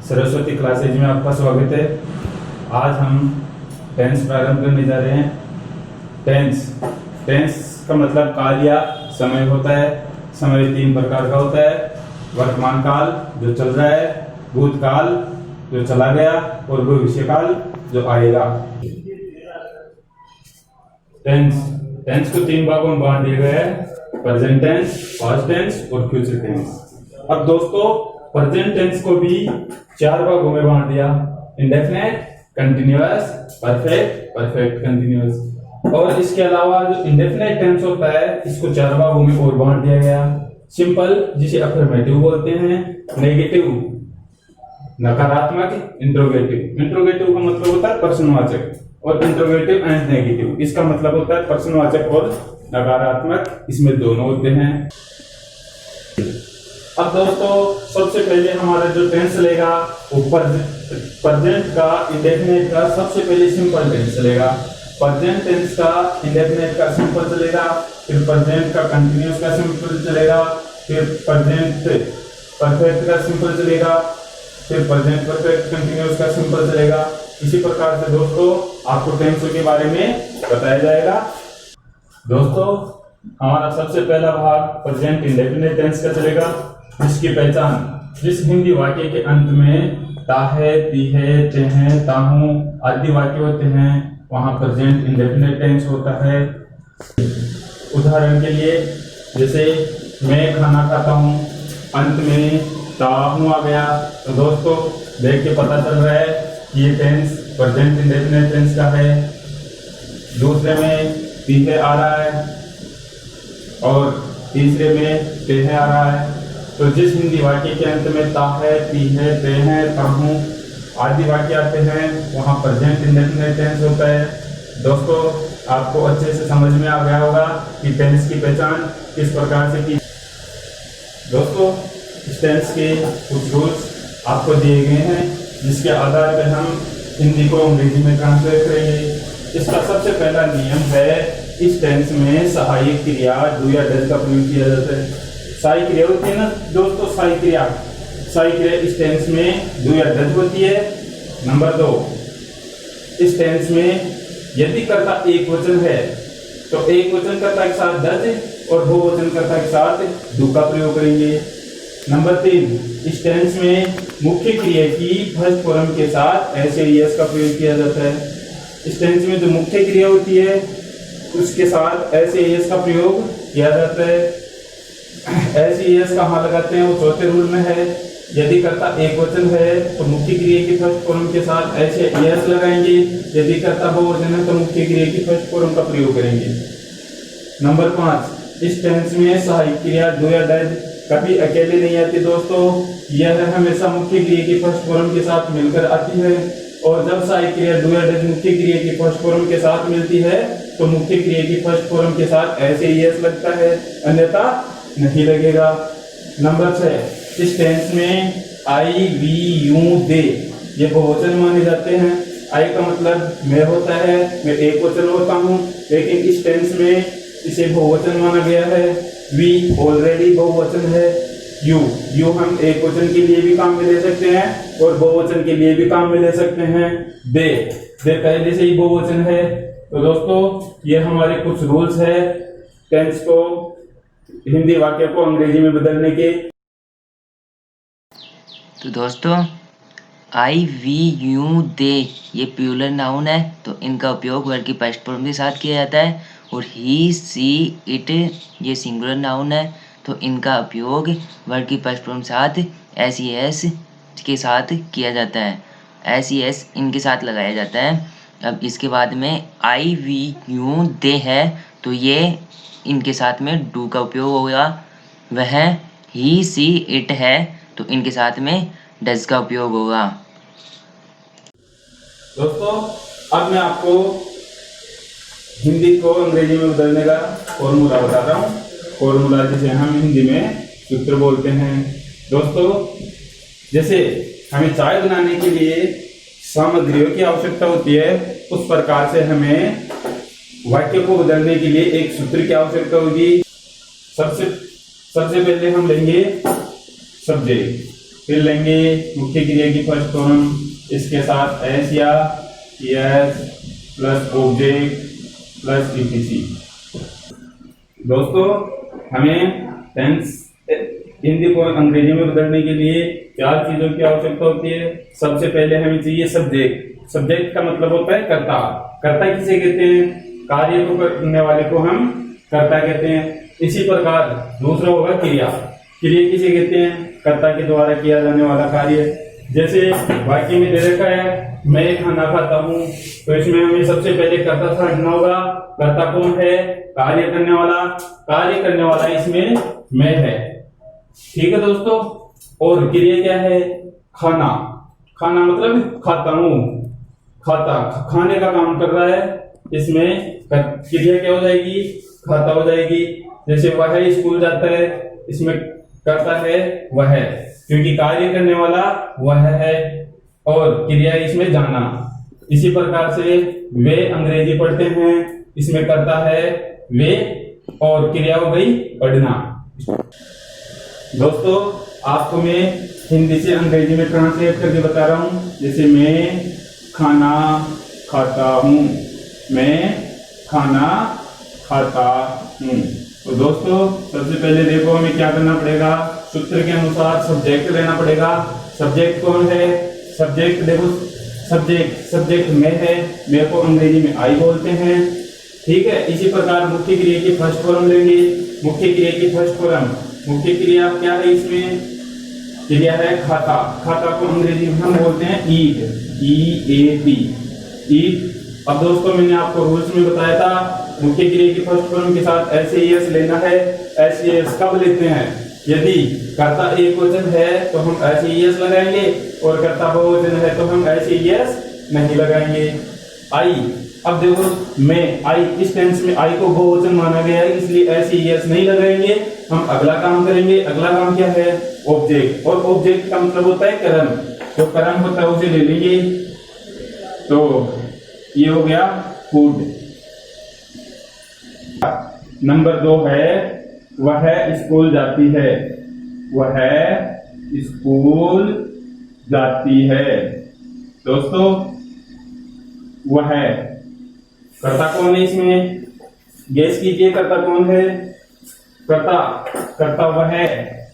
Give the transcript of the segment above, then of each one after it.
Saraswati classes में आपका स्वागत है। आज हम टेंस प्रारंभ करने जा रहे हैं। टेंस का मतलब काल या समय होता है। समय 3 प्रकार का होता है। वर्तमान काल जो चल रहा है, भूतकाल जो चला गया और भविष्यकाल जो आएगा। टेंस को 3 भागों में बांट दिया गया है, प्रेजेंट टेंस, पास्ट टेंस और फ्यूचर टेंस। अब दोस्तों प्रेजेंट टेंस को भी 4 भागों में बांट दिया, indefinite, continuous, perfect, perfect continuous. और इसके अलावा जो इंडेफिनिट टेंस होता है इसको 4 भागों में और बांट दिया गया। सिंपल जिसे अफर्मेटिव बोलते हैं, नेगेटिव नकारात्मक, इंट्रोगेटिव का मतलब होता है प्रश्नवाचक, और इंट्रोगेटिव एंड नेगेटिव इसका मतलब होता है प्रश्नवाचक और नकारात्मक, इसमें दोनों होते हैं। अब दोस्तों सबसे पहले हमारा जो टेंस चलेगा वो प्रेजेंट का, इंडेफिनिट का सबसे पहले सिंपल टेंस चलेगा। प्रेजेंट टेंस का इंडेफिनिट का सिंपल चलेगा, फिर प्रेजेंट का कंटिन्यूअस का सिंपल चलेगा, फिर प्रेजेंट परफेक्ट का सिंपल चलेगा, फिर प्रेजेंट परफेक्ट कंटिन्यूअस का सिंपल चलेगा। इसी प्रकार से दोस्तों आपको टेंसों के बारे में बताया जाएगा। दोस्तों हमारा सबसे पहला भाग प्रेजेंट इंडेफिनिट टेंस का चलेगा, जिसकी पहचान जिस हिंदी वाक्य के अंत में ता है, ती है, ते हैं, ताहू आदि वाक्य होते हैं वहां प्रेजेंट इंडेफिनिट टेंस होता है। उदाहरण के लिए जैसे मैं खाना खाता हूं, अंत में ताहू आ गया, तो दोस्तों देख के पता चल रहा है कि ये टेंस प्रेजेंट इंडेफिनिट टेंस का है। दूसरे में ती है आ रहा है और तीसरे में ते है आ रहा है। तो जिस हिंदी वाक्य के अंत में ता है, ती है, ते हैं, ताहू आदि वाक्य आते हैं वहां प्रेजेंट इंडेफिनिट टेंस होता है। दोस्तों आपको अच्छे से समझ में आ गया होगा कि टेंस की पहचान किस प्रकार से की। दोस्तों इस टेंस के कुछ रूल्स आपको दिए गए हैं, जिसके आधार पर हम हिंदी को अंग्रेजी में ट्रांसलेट करेंगे। इसका सबसे पहला नियम है, इस टेंस में सहायक क्रिया डू या डज का प्रयोग किया जाता है। सहायक क्रिया होती है ना दोस्तों, सहायक क्रिया इस टेंस में डू या डज होती है। नंबर 2, इस टेंस में यदि कर्ता एक वचन है तो एक वचन कर्ता के साथ डज और बहुवचन कर्ता के साथ डू का प्रयोग करेंगे। नंबर 3, इस टेंस में मुख्य क्रिया की फर्स्ट फॉर्म के साथ ऐसे यस का प्रयोग किया जाता है। इस टेंस में जो मुख्य क्रिया होती है उसके साथ ऐसे यस का प्रयोग किया जाता है। ऐसे यस कहाँ लगाते हैं वो चौथे रूल में है। यदि कर्ता एक वचन है तो मुख्य क्रिया की फर्स्ट फॉर्म के साथ ऐसे यस लगाएंगे। यदि कर्ता बहुवचन है तो मुख्य क्रिया की फर्स्ट फॉर्म का प्रयोग करेंगे। नंबर 5, इस टेंस में सहायक क्रिया डू या डज कभी अकेले नहीं आती दोस्तों, यह हमेशा मुख्य क्रिया की फर्स्ट फॉर्म के साथ मिलकर आती है। और जब सहायक क्रिया डू या डज मुख्य क्रिया की फर्स्ट फॉर्म के साथ मिलती है तो मुख्य क्रिया की फर्स्ट फॉर्म के साथ ऐसे यस लगता है, अन्यथा नहीं लगेगा। नंबर 6, इस टेंस में आई, वी, यू, दे ये बहुवचन माने जाते हैं। आई का मतलब मैं होता है, मैं एक वचन होता हूँ, लेकिन इस टेंस में इसे बहुवचन माना गया है। वी ऑलरेडी बहुवचन है। यू हम एक वचन के लिए भी काम में ले सकते हैं और बहुवचन के लिए भी काम में ले सकते हैं। दे पहले से ही बहुवचन है। तो दोस्तों ये हमारे कुछ रूल्स है टेंस को, हिंदी वाक्य को अंग्रेजी में बदलने के। तो दोस्तों आई, वी, यू, दे ये प्लूरल नाउन है, तो इनका उपयोग वर्ब की फर्स्ट फॉर्म के साथ किया जाता है। और ही, सी, इट ये सिंगुलर नाउन है, तो इनका उपयोग वर्ब की फर्स्ट फॉर्म के साथ एस ई एस के साथ किया जाता है। एस ई एस इनके साथ लगाया जाता है। अब इसके बाद में आई, वी, यू, दे है, तो ये इनके साथ में डू का उपयोग होगा। वह ही, सी, इट है, तो इनके साथ में डज का उपयोग होगा। दोस्तों अब मैं आपको हिंदी को अंग्रेजी में बदलने का फॉर्मूला बता रहा हूँ। फॉर्मूला जिसे हम हिंदी में सूत्र बोलते हैं। दोस्तों जैसे हमें चाय बनाने के लिए सामग्रियों की आवश्यकता होती है, उस प्रकार से हमें वाक्य को बदलने के लिए एक सूत्र की आवश्यकता होगी। सबसे पहले हम लेंगे सब्जेक्ट। फिर लेंगे मुख्य क्रिया की फर्स्ट फॉर्म, इसके साथ एस या S plus object plus etc. दोस्तों हमें टेंस हिंदी को अंग्रेजी में बदलने के लिए 4 चीजों की आवश्यकता होती है। सबसे पहले हमें चाहिए सब्जेक्ट। सब्जेक्ट का मतलब होता है कर्ता। कर्ता किसे कहते हैं? कार्य को करने वाले को हम कर्ता कहते हैं। इसी प्रकार दूसरा होगा क्रिया। क्रिया किसे कहते हैं? कर्ता के द्वारा किया जाने वाला कार्य। जैसे वाक्य में दे रखा है मैं खाना खाता हूँ, तो इसमें हमें सबसे पहले कर्ता समझना होगा। कर्ता कौन है? कार्य करने वाला। कार्य करने वाला इसमें मैं है। ठीक है दोस्तों। और क्रिया क्या है? खाना। खाना मतलब खाता हूँ, खाता, खाने का काम कर रहा है। इसमें क्रिया क्या हो जाएगी? खाता हो जाएगी। जैसे वह स्कूल जाता है, इसमें करता है वह, क्योंकि कार्य करने वाला वह है और क्रिया इसमें जाना। इसी प्रकार से वे अंग्रेजी पढ़ते हैं, इसमें करता है वे और क्रिया हो गई पढ़ना। दोस्तों आपको मैं हिंदी से अंग्रेजी में ट्रांसलेट करके बता रहा हूँ। जैसे मैं खाना खाता हूँ, मैं खाना खाता हूँ। तो दोस्तों सबसे पहले देखो हमें क्या करना पड़ेगा, सूत्र के अनुसार सब्जेक्ट लेना पड़ेगा। सब्जेक्ट कौन है? सब्जेक्ट देखो, सब्जेक्ट मैं है, मैं को अंग्रेजी में आई बोलते हैं। ठीक है। इसी प्रकार मुख्य क्रिया की फर्स्ट फॉर्म लेंगे। मुख्य क्रिया की फर्स्ट फॉर्म, मुख्य क्रिया क्या है? इसमें क्रिया है खाता। खाता को अंग्रेजी में हम बोलते हैं ईट, EAT, ईट। अब दोस्तों मैंने आपको रूल्स में बताया था मुख्य क्रिया की फर्स्ट फॉर्म के साथ SES लेना है। SES कब लेते हैं? यदि कर्ता एक वचन है तो हम SES लगाएंगे और कर्ता बहुवचन है तो हम SES नहीं लगाएंगे। आई, अब देखो मैं, आई इस टेंस में आई को बहुवचन माना गया है, इसलिए SES नहीं लगाएंगे। हम अगला काम करेंगे। अगला काम क्या है? ऑब्जेक्ट। और ऑब्जेक्ट का मतलब होता है कर्म। जो कर्म होता है उसे ले लेंगे। तो ये हो गया फूड। नंबर 2 है वह स्कूल जाती है, वह स्कूल जाती है। दोस्तों वह कर्ता कौन है? इसमें गेस कीजिए कर्ता कौन है? कर्ता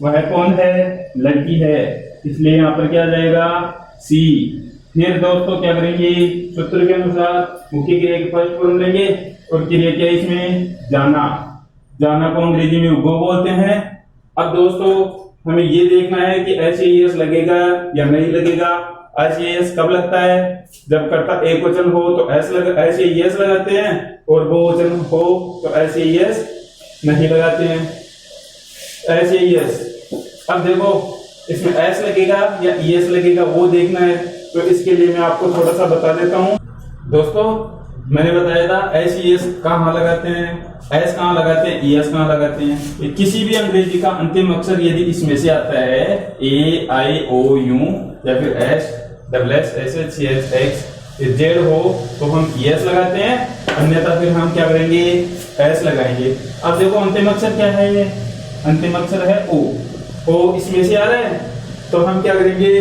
वह कौन है? लड़की है, इसलिए यहाँ पर क्या जाएगा? सी। फिर दोस्तों क्या करेंगे? सूत्र के अनुसार मुख्य क्रिया की फर्स्ट फॉर्म लेंगे और क्रिया क्या इसमें? जाना। जाना को अंग्रेजी में गो बोलते हैं। अब दोस्तों हमें ये देखना है कि SES लगेगा या नहीं लगेगा। SES कब लगता है? जब कर्ता एक वचन हो तो SES लगाते हैं और बहुवचन हो तो SES नहीं लगाते हैं। SES, अब देखो इसमें S लगेगा या ES लगेगा वो देखना है। तो इसके लिए मैं आपको थोड़ा सा बता देता हूँ। दोस्तों मैंने बताया था SES कहाँ लगाते हैं, S कहाँ लगाते हैं, ES कहाँ लगाते हैं। किसी भी अंग्रेजी का अंतिम अक्षर यदि इसमें से आता है AIOU या फिर SSSHCHX Z हो तो हम ES लगाते हैं, अन्यथा फिर हम क्या करेंगे? S लगाएंगे। अब देखो अंतिम अक्षर क्या है? अंतिम अक्षर है O इसमें से आ रहा है तो हम क्या करेंगे?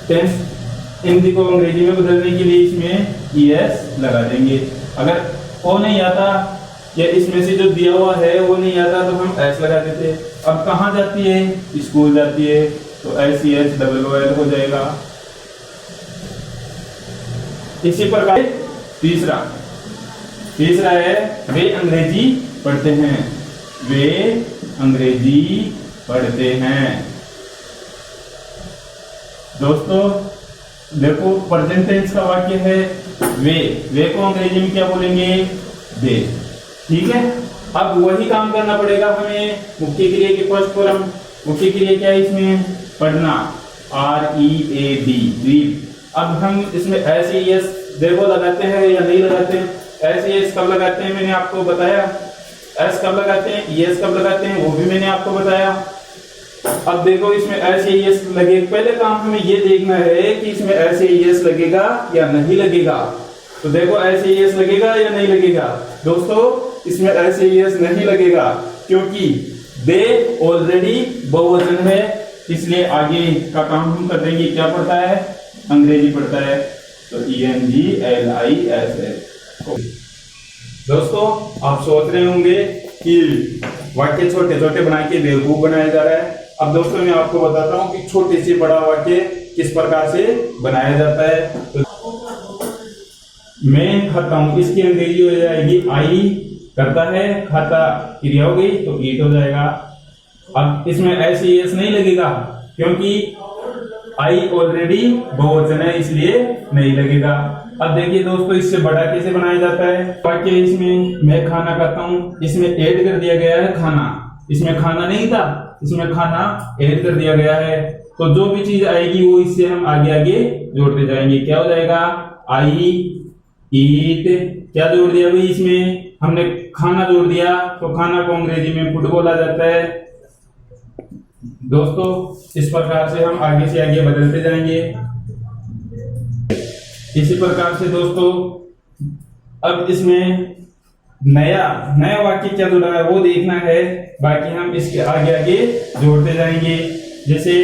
टेंस हिंदी को अंग्रेजी में बदलने के लिए इसमें ES लगा देंगे। अगर O नहीं आता या इसमें से जो दिया हुआ है वो नहीं आता तो हम S लगा देते। अब कहाँ जाती है? स्कूल जाती है तो SEHOOL हो जाएगा। इसी प्रकार तीसरा है वे अंग्रेजी पढ़ते हैं, वे अंग्रेजी पढ़ते हैं। दोस्तों देखो प्रेजेंट टेंस का वाक्य है वे को अंग्रेजी में क्या बोलेंगे? दे। ठीक है। अब वही काम करना पड़ेगा हमें मुख्य क्रिया की फर्स्ट फॉर्म। मुख्य क्रिया क्या है इसमें? पढ़ना, READ, रीड। अब हम इसमें SES देखो लगाते हैं या नहीं लगाते हैं? SES कब लगाते हैं मैंने आपको बताया। S कब लगाते हैं, ES कब लगाते हैं वो भी मैंने आपको बताया। अब देखो इसमें SES लगे, पहले काम हमें ये देखना है कि इसमें SES लगेगा या नहीं लगेगा। तो देखो SES लगेगा या नहीं लगेगा। दोस्तों इसमें SES नहीं लगेगा क्योंकि दे ऑलरेडी बहुवचन है, इसलिए आगे का काम हम कर देंगे। क्या पढ़ता है? अंग्रेजी पढ़ता है। तो ENGLISS। दोस्तों आप सोच रहे होंगे कि वाक्य छोटे छोटे बना के बेवकूफ बनाया जा रहा है। अब दोस्तों मैं आपको बताता हूँ कि छोटे से बड़ा वाक्य किस प्रकार से बनाया जाता है। तो मैं खाता हूँ, इसकी अंग्रेजी हो जाएगी आई करता है, खाता क्रिया हो गई तो ईट हो जाएगा। अब इसमें SES नहीं लगेगा क्योंकि आई ऑलरेडी बहुवचन है, इसलिए नहीं लगेगा। अब देखिए दोस्तों इससे बड़ा कैसे बनाया जाता है वाक्य। इसमें मैं खाना खाता हूँ, इसमें ऐड कर दिया गया है खाना। इसमें खाना नहीं था, इसमें खाना ऐड कर दिया गया है। तो जो भी चीज आएगी वो इससे हम आगे आगे जोड़ते जाएंगे। क्या हो जाएगा? आई ईट, क्या जोड़ दिया भाई? इसमें हमने खाना जोड़ दिया, तो खाना को अंग्रेजी में फूड बोला जाता है। दोस्तों इस प्रकार से हम आगे से आगे बदलते जाएंगे। इसी प्रकार से दोस्तों अब इसमें नया नया वाक्य क्या जुड़ा है वो देखना है, बाकी हम इसके आगे आगे जोड़ते जाएंगे। जैसे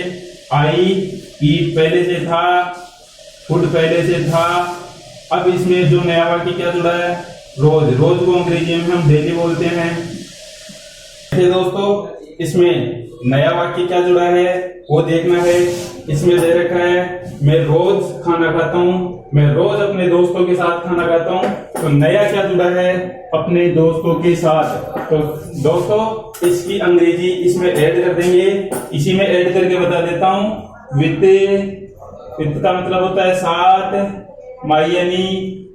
आई ईट पहले से था, फूड पहले से था। अब इसमें जो नया वाक्य क्या जुड़ा है? रोज। रोज को अंग्रेजी में हम डेली बोलते हैं। दोस्तों इसमें नया वाक्य क्या जुड़ा है वो देखना है। इसमें दे रखा है मैं रोज खाना खाता हूँ, मैं रोज अपने दोस्तों के साथ खाना खाता हूँ। तो नया क्या जुड़ा है? अपने दोस्तों के साथ। तो दोस्तों इसकी अंग्रेजी इसमें ऐड कर देंगे। इसी में ऐड करके बता देता हूँ। विद का मतलब होता है साथ, माई यानी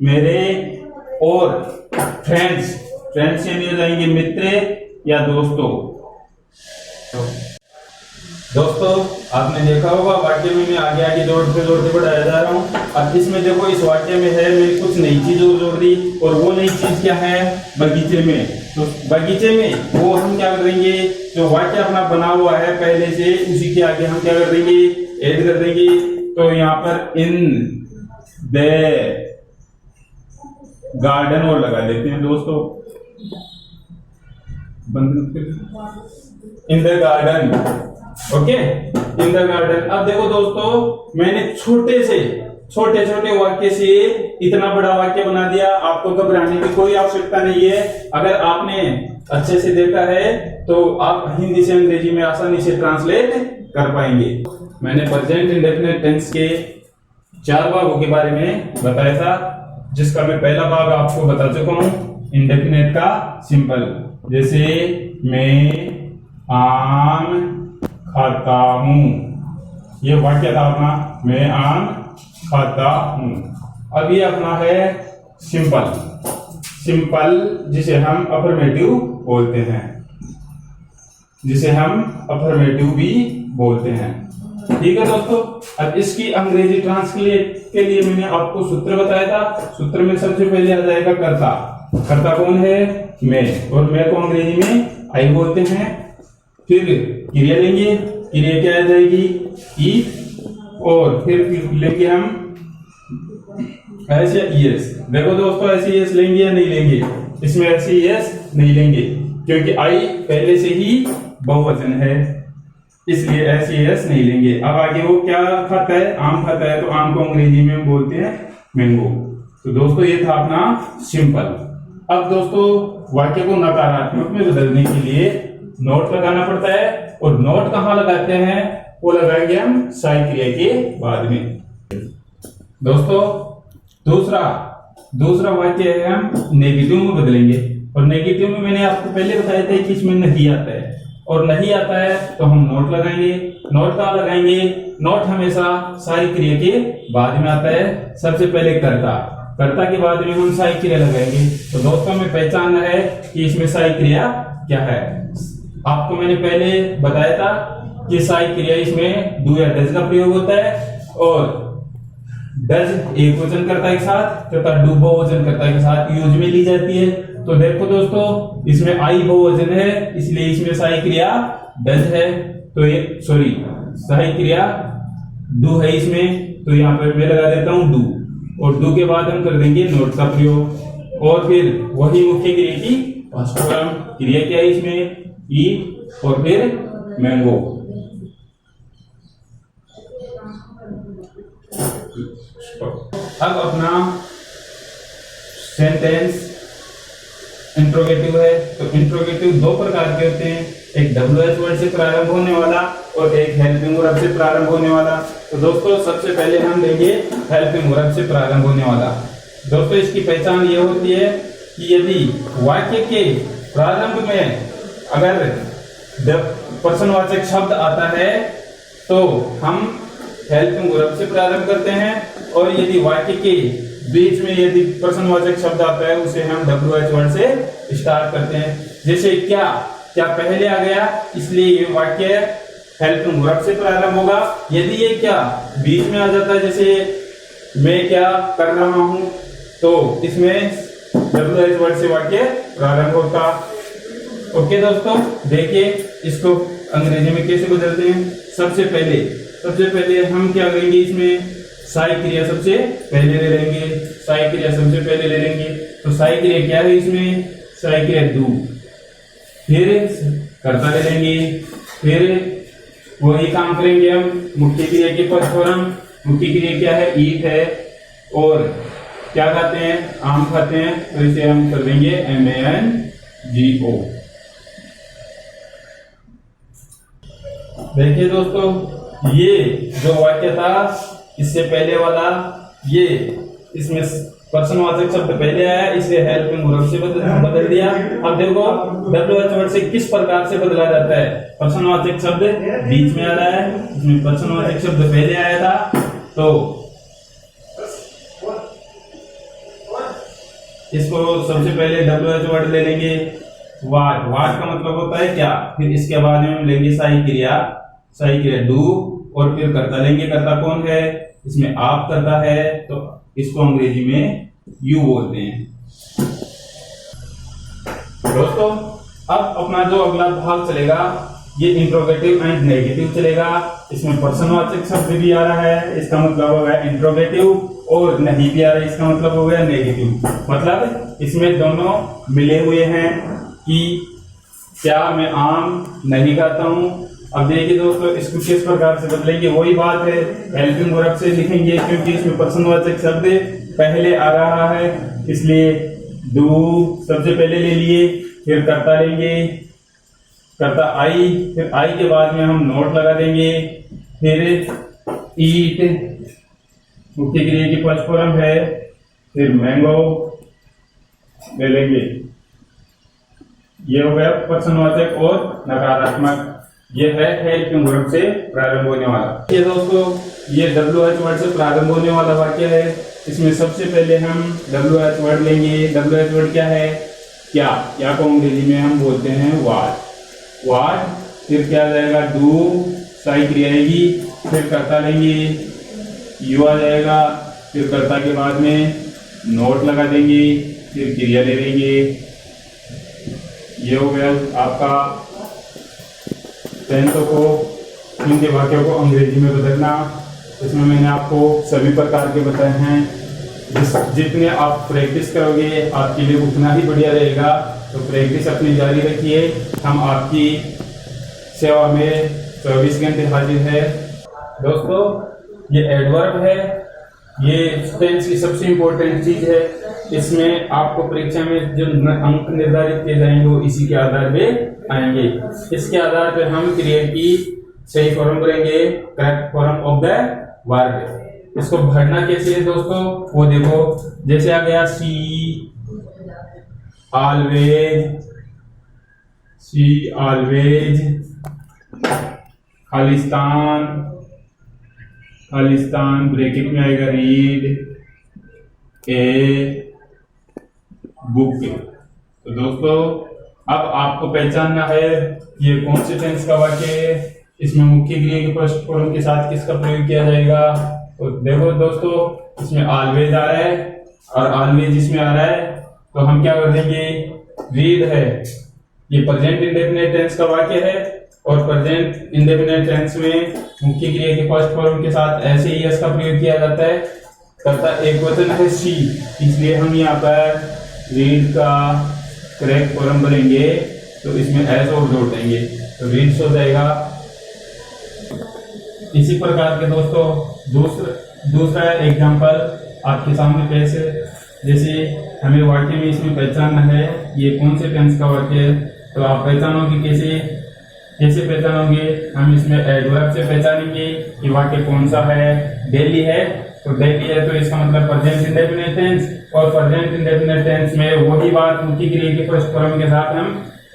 मेरे, और फ्रेंड्स यानी हो जाएंगे मित्र या दोस्तों। दोस्तों आपने देखा होगा वाक्य में मैं आगे आगे जोड़ते जोड़ते बढ़ाया जा रहा हूँ। अब इसमें देखो इस वाक्य में है मैंने कुछ नई चीज जोड़ दी, और वो नई चीज क्या है? बगीचे में। तो बगीचे में वो हम क्या कर देंगे? जो वाक्य अपना बना हुआ है पहले से उसी के आगे हम क्या कर देंगे? ऐड कर देंगे। तो यहाँ पर इन द गार्डन और लगा देते हैं दोस्तों, in the garden. Okay, in the garden. अब देखो दोस्तों मैंने छोटे छोटे वाक्य से इतना बड़ा वाक्य बना दिया। आपको घबराने की कोई आवश्यकता नहीं है। अगर आपने अच्छे से देखा है तो आप हिंदी से अंग्रेजी में आसानी से ट्रांसलेट कर पाएंगे। मैंने प्रेजेंट इंडेफिनिट टेंस के 4 भागों के बारे में बताया था, जिसका मैं पहला भाग आपको बता चुका हूं, इंडेफिनिट का सिंपल। जैसे मैं आम खाता हूं, ये वाक्य था अपना, मैं आम खाता हूं। अब ये अपना है सिंपल, जिसे हम अफर्मेटिव बोलते हैं, जिसे हम अफर्मेटिव भी बोलते हैं। ठीक है दोस्तों। अब इसकी अंग्रेजी ट्रांसलेट के लिए मैंने आपको सूत्र बताया था। सूत्र में सबसे पहले आ जाएगा कर्ता। कर्ता कौन है? मैं, और मैं को अंग्रेजी में आई बोलते हैं। फिर क्रिया लेंगे, क्रिया क्या आ जाएगी? ईट, और फिर लेंगे हम एस या ईएस। देखो दोस्तों एस लेंगे या नहीं लेंगे? इसमें एस नहीं लेंगे क्योंकि आई पहले से ही बहुवचन है, इसलिए एस नहीं लेंगे। अब आगे वो क्या खाता है? आम खाता है, तो आम को अंग्रेजी में हम बोलते हैं मैंगो। तो दोस्तों ये था अपना सिंपल। अब दोस्तों वाक्य को नकारात्मक में बदलने के लिए नोट लगाना पड़ता है, और नोट कहाँ लगाते हैं? वो लगाएंगे हम सहायक क्रिया के बाद में। दोस्तों दूसरा वाक्य है हम नेगेटिव में बदलेंगे, और नेगेटिव में मैंने आपको पहले बताया था कि इसमें नहीं आता है, और नहीं आता है तो हम नोट लगाएंगे। नोट कहाँ लगाएंगे? नोट हमेशा सहायक क्रिया के बाद में आता है। सबसे पहले कर्ता के बाद में हम सहायक क्रिया लगाएंगे। तो दोस्तों में पहचानना है कि इसमें सहायक क्रिया क्या है। आपको मैंने पहले बताया था कि सहायक क्रिया इसमें डू या डज का प्रयोग होता है, और डज एक वचन कर्ता के साथ तथा डू बहुवचन कर्ता के साथ यूज में ली जाती है। तो देखो दोस्तों इसमें आई बहुवचन है, इसलिए इसमें सहायक क्रिया डज है। तो ये सहायक क्रिया डू है इसमें, तो यहाँ पर मैं लगा देता हूं डू, और डू के बाद हम कर देंगे नोट का प्रयोग, और फिर वही मुख्य क्रिया की फर्स्ट फॉर्म। क्रिया क्या है इसमें? ईट और फिर मैंगो। अब अपना सेंटेंस इंट्रोगेटिव है, तो इंट्रोगेटिव दो प्रकार के होते हैं, एक WH वर्ड से प्रारंभ होने वाला और एक हेल्पिंग वर्ब से प्रारंभ होने वाला। तो दोस्तों सबसे पहले हम लेंगे हेल्पिंग वर्ब से प्रारंभ होने वाला। दोस्तों इसकी पहचान ये होती है कि यदि वाक्य के प्रारंभ में अगर प्रश्नवाचक शब्द आता है तो हम हेल्पिंग वर्ब से प्रारंभ करते हैं, और यदि वाक्य के बीच में यदि प्रश्नवाचक शब्द आता है उसे हम WH वर्ड से स्टार्ट करते हैं। जैसे क्या, क्या पहले आ गया इसलिए ये वाक्य हेल्पिंग वर्ब से प्रारंभ होगा। यदि ये क्या बीच में आ जाता है, जैसे मैं क्या कर रहा हूं, तो इसमें WH वर्ड से वाक्य प्रारंभ होगा। ओके दोस्तों, देखिए इसको अंग्रेजी में कैसे बदलते हैं। सबसे पहले हम क्या करेंगे, इसमें सहायक क्रिया सबसे पहले ले लेंगे, सहायक क्रिया सबसे पहले ले लेंगे। तो सहायक क्रिया क्या है, इसमें सहायक क्रिया डू, फिर कर्ता ले लेंगे, फिर वही काम करेंगे हम मुख्य क्रिया के फर्स्ट फॉर्म। मुख्य क्रिया क्या है, ईट है, और क्या खाते हैं, आम खाते हैं, तो इसे हम कर देंगे MANGO। देखिए दोस्तों, ये जो वाक्य था इससे पहले वाला, ये इसमें प्रश्नवाचक शब्द पहले आया, इसे हेल्पिंग वर्ब से बदल दिया। अब देखो WH वर्ड से किस प्रकार से बदला जाता है। प्रश्नवाचक शब्द बीच में आ रहा है, इसमें प्रश्नवाचक शब्द पहले आया था, तो इसको सबसे पहले WH वर्ड ले लेंगे। वाट, वाट का मतलब होता है क्या, फिर इसके बाद में हम लेंगे सहायक क्रिया डू, और फिर कर्ता लेंगे। कर्ता कौन है, इसमें आप कर्ता है, तो इसको अंग्रेजी में यू बोलते हैं। दोस्तों अब अपना जो अगला भाग चलेगा ये इंट्रोगेटिव एंड नेगेटिव चलेगा। इसमें प्रश्नवाचक शब्द भी आ रहा है, इसका मतलब होगा इंट्रोगेटिव, और नहीं भी आ रहा है, इसका मतलब हो गया नेगेटिव। मतलब इसमें दोनों मिले हुए हैं कि क्या मैं आम नहीं खाता हूं। अब देखिए दोस्तों, इसको किस प्रकार से बदलेंगे, वही बात है, हेल्पिंग वर्ब से लिखेंगे, क्योंकि इसमें प्रश्नवाचक शब्द पहले आ रहा है, इसलिए डू सबसे पहले ले लिए, फिर कर्ता लेंगे, कर्ता आई, फिर आई के बाद में हम नोट लगा देंगे, फिर ईट मुख्य क्रिया की फर्स्ट फॉर्म है, फिर मैंगो ले लेंगे। ये हो गया प्रश्नवाचक और नकारात्मक। ये है हेल्पिंग वर्ब से प्रारंभ होने वाला। ये दोस्तों ये WH वर्ड से प्रारंभ होने वाला वाक्य है। इसमें सबसे पहले हम WH वर्ड लेंगे। WH वर्ड क्या है, क्या को अंग्रेजी में हम बोलते हैं वाट। फिर क्या आ जाएगा, डू, सहायक क्रिया आएगी, फिर कर्ता लेंगे, यू आ जाएगा, फिर कर्ता के बाद में नोट लगा देंगे, फिर क्रिया ले लेंगे। ये हो गया आपका टेंसों को, इनके वाक्यों को अंग्रेजी में बदलना। इसमें मैंने आपको सभी प्रकार के बताए हैं। जितने आप प्रैक्टिस करोगे आपके लिए उतना ही बढ़िया रहेगा। तो प्रैक्टिस अपनी जारी रखिए। हम आपकी सेवा में 24 घंटे हाजिर है। दोस्तों ये एडवर्ब है, ये टेंस की सबसे इम्पोर्टेंट चीज है। इसमें आपको परीक्षा में जो अंक निर्धारित किए जाएंगे वो इसी के आधार पे आएंगे। इसके आधार पे हम क्रिया की सही फॉर्म करेंगे, correct form of the verb. इसको भरना कैसे है दोस्तों, वो देखो, जैसे आ गया सी ऑलवेज, खालिस्तान ब्रैकेट में आएगा रीड ए बुक। तो दोस्तों अब आपको पहचानना है ये कौन से टेंस का वाक्य है, इसमें मुख्य क्रिया के फर्स्ट फॉर्म के साथ किसका प्रयोग किया जाएगा। तो देखो दोस्तों इसमें ऑलवेज आ रहा है और ऑलवेज इसमें आ रहा है, तो हम क्या कर देंगे, रीड है, ये प्रेजेंट इंडेफिनिट टेंस का वाक्य है और प्रेजेंट इंडेफिनिट टेंस में मुख्य क्रिया के फर्स्ट फॉर्म के साथ ऐसे ही एस का प्रयोग किया जाता है। कर्ता एक वचन है सी, इसलिए हम यहाँ पर रीड का करेक्ट फॉर्म भरेंगे, तो इसमें एस और जोड़ देंगे, तो रीड्स हो जाएगा। इसी प्रकार के दोस्तों दूसरा एग्जांपल आपके सामने पेश है। जैसे हमें वाक्य में इसमें पहचानना है ये कौन से टेंस का वाक्य है, तो आप पहचानोगे कैसे पहचानोगे? हम इसमें एडवर्ब से पहचानेंगे कि वाक्य कौन सा है। डेली है तो डेली है तो इसका मतलब प्रेजेंट इंडेफिनिट टेंस, और प्रेजेंट इंडेफिनिट टेंस में वही बात मुख्य क्रिया के फर्स्ट फॉर्म के साथ हम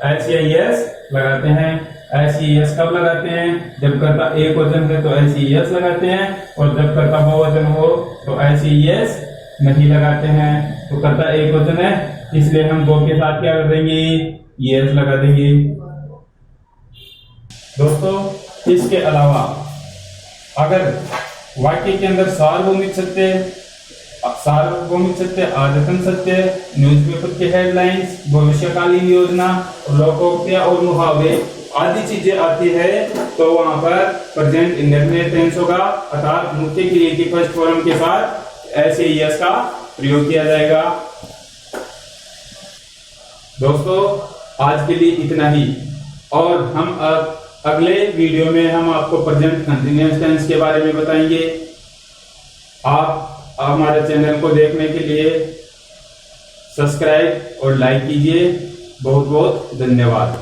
एस या एस लगाते हैं। एस या एस कब लगाते हैं? जब कर्ता एक वचन है तो एस या एस लगाते हैं, और जब कर्ता बहुवचन हो तो एस या एस नहीं लगाते हैं। तो कर्ता एक वचन है इसलिए हम दो के साथ क्या कर देंगे? एस लगा देंगे। दोस्तों इसके अलावा अगर वाक्य के अंदर सार्वभौमिक सत्य, आदतन सत्य, न्यूज़पेपर के हेडलाइंस, भविष्यकालीन योजना, लोकोक्तियां और मुहावरे आदि चीजें आती है तो वहां पर प्रेजेंट इंडेफिनिट टेंस होगा, अर्थात मुख्य क्रिया की फर्स्ट फॉर्म के साथ एस या एस का प्रयोग किया जाएगा। दोस्तों आज के लिए इतना ही, और हम अब अगले वीडियो में हम आपको प्रेजेंट कंटीन्यूअस टेंस के बारे में बताएंगे। आप हमारे चैनल को देखने के लिए सब्सक्राइब और लाइक कीजिए। बहुत बहुत धन्यवाद।